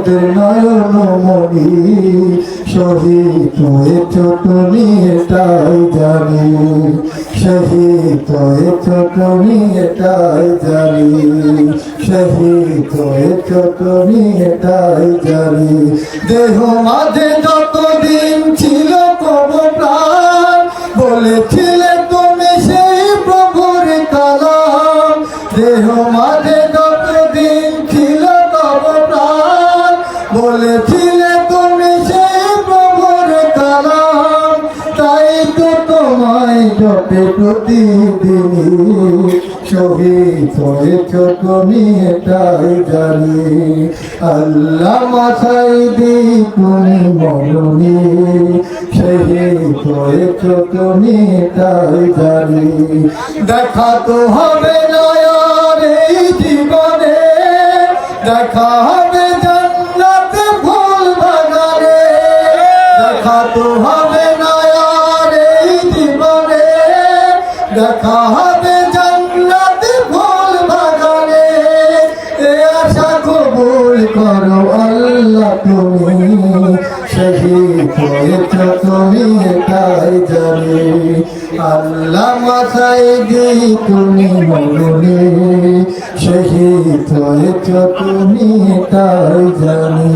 মোদের নয়ন মনি শহীদ হয়েছ তুমি এটাই জানি শহীদ হয়েছ তুমি এটাই জানি শহীদ হয়েছ তুমি এটাই জানি দেহ মাঝে যতদিন ছিল কবর প্রাণ বলেছিলে তুমি সেই প্রভুর কালাম দেহ মাঝে যতদিন ছিল কবর প্রাণ বলেছিলে তুমি সেই প্রভুর কালাম তাই তো তোমায় জপে প্রতিদিন শহীদ হয়েছ তুমি এটাই জানি আল্লাহ মাসাইদি তুমি মরণি শহীদ হয়েছ তুমি এটাই জানি দেখা তো হবে না আর এই জীবনে দেখা হবে জান্নাতে ফুল বাগানে দেখা তো হবে না আর এই জীবনে দেখা হবে জান্নাতে ফুল বাগানে এ আশা কবুল করো আল্লাহ তুমি শহীদ হয়েছ তুমি এটাই জানি আল্লাহ মাসাইদি তুমি মরণি শহীদ হয়েছ তুমি এটাই জানি